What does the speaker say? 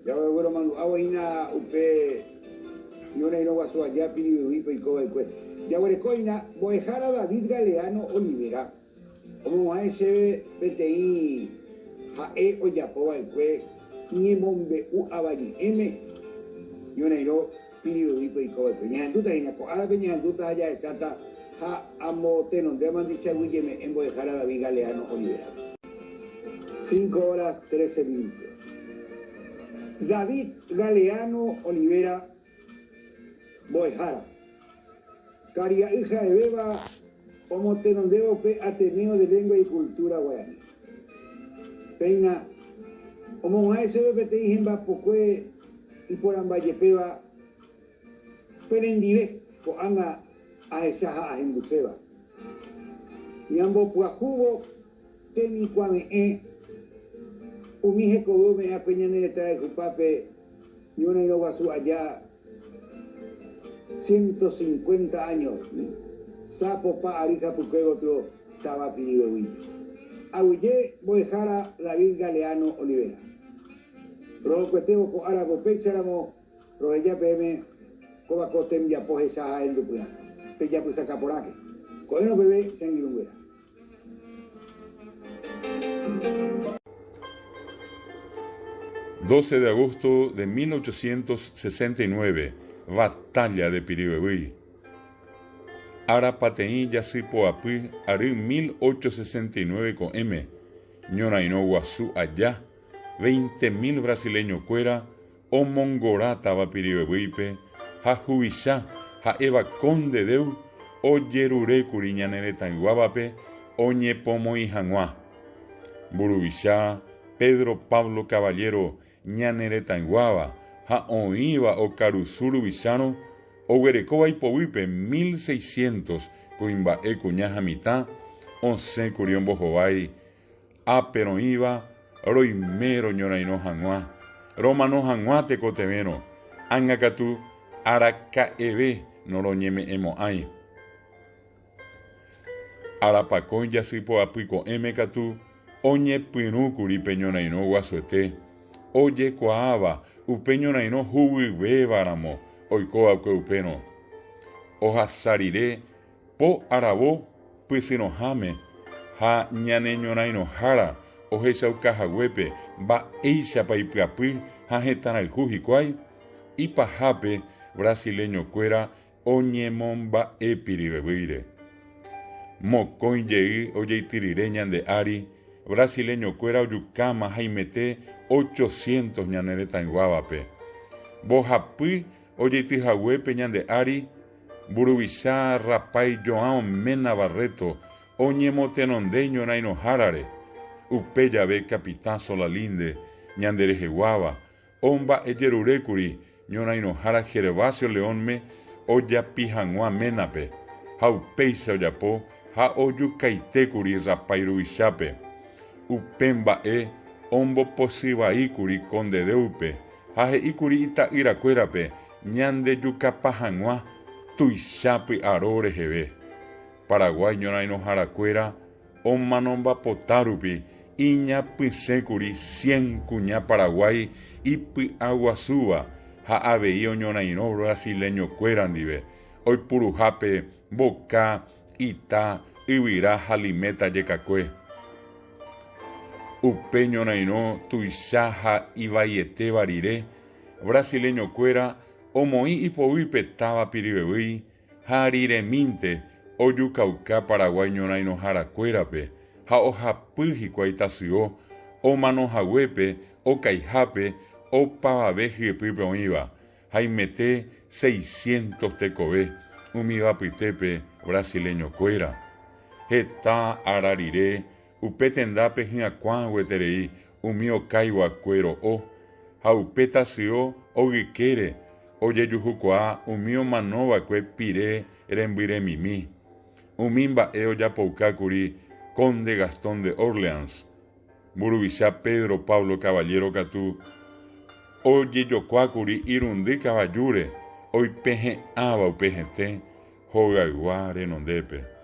ya bueno mando agua ina upe yona ino guasu allá piri y coba y ya bueno coina boejara David Galeano Olivera como a ese PTI jae oyapoa el cue ni mombe u abali m yona ino piri y coba y ñanduta ina ko ara ñanduta allá chata ha amo tenon de mandicha huyeme en boejara David Galeano Olivera 5 horas 13 minutos. David Galeano Olivera Boejara. Caria hija de Beba, Omotenondeo P. Ateneo de Lengua y Cultura Guaraní. Peina, Omo Maese BPT Hemba Pocue y por Ambayepeba, Perendive, Coanga Aesaja Ahenduseba. Yambo Puajubo, Temi Kwame Umije Kobume a Peñanere trae Jupape, Yuna y Oguazú allá 150 años. Sapo pa Arica Puque otro estaba pidido hoy. Aguillé Boejara David Galeano Olivera. Roqueteo con Arago Pexáramo, Rogeya PM, Cobacotem ya poje Saja en Dupuna. Peya pues Caporaque. Coeno bebé Sanguilunguera. ...12 de agosto de 1869... Batalla de Piribebuy. Arapateí Yasipoapui, Ari 1869 con M. Ñonaino Guazú allá, 20.000 brasileños cuera, o Mongorata va Piribebuipe, ja Jubisha, ja Eva Conde Deu, o Yerure Curiñanere Guabape, o Ñepomo y Janguá. Burubisha, Pedro Pablo Caballero, Ñanere Tanguaba, ha oiva o carusuru bisano o guerecoba y powipe 1600 coimba e cuñaja mitad 11 curión bojobay a peroiva roimero ñoraino janua romano janua te cotemeno angacatu araca ebe noroñeme emo ay arapacón yasipo apico emecatu oñe piru curi peñonaino guasuete oye coaba upeño naino hubi bebaramo oikoa upeno oja sarire po arabo pisino jame ha ñaneño naino jara ojecha ukajaguepe ba eisha paipiapi ha jetana el jujikuay y pajape brasileño cuera oñemomba epiribebuire mocoin yei oye tirireñan de ari brasileño cuera oyucama jaimete 800 ñanereta en Guabape. Bojapui, oye tijahue peñan de Ari, Burubisha, Rapay, Joao, Mena Barreto, Oñemotenondeño, Naino Harare, Upeya be Capitán Solalinde, Ñandereje Guaba, Omba Eyerurecuri, Ñonaino Jara Gervasio Leonme, Oya Pijanua Menape, Jaupeisa Oyapo, Ja Oyucaitekuri, Rapay Rubishape, Upemba ombo posiba ikuri conde deupe, haje ikuri ita iracuerape, ñande yucapajanua, tuichapi arore jebe. Paraguay ñonaino jaracuera, omanomba potarupi, iña pisecuri, 100 cuña Paraguay, ipi aguasuba, ha aveío ñonaino brasileño cuerandive, hoy purujape, boca, ita, ibirá jalimeta yecacue. Upeño naino tuisaja y vayete barire, brasileño cuera, omoí y povipe taba piribebuy, jarire minte, oyucauca paraguayo naino jaracuerape, ja ojapuji cuaitació, o manojahuepe, o caijape, o pavabeji pipe oiva, jaimete 600 tecobe, umiva pitepe, brasileño cuera, jeta ararire, upetendape hiacuan hueterei, umio caiwa cuero o, jaupetacio o guiquere, oye yujucoa, umio manova cue pire, rembire mimi, umimba eo yapoucacuri, conde Gastón de Orleans, burubisha Pedro Pablo Caballero Catú, oye yocuacuri irundi caballure, hoy peje aba upejete, jogaguare nondepe.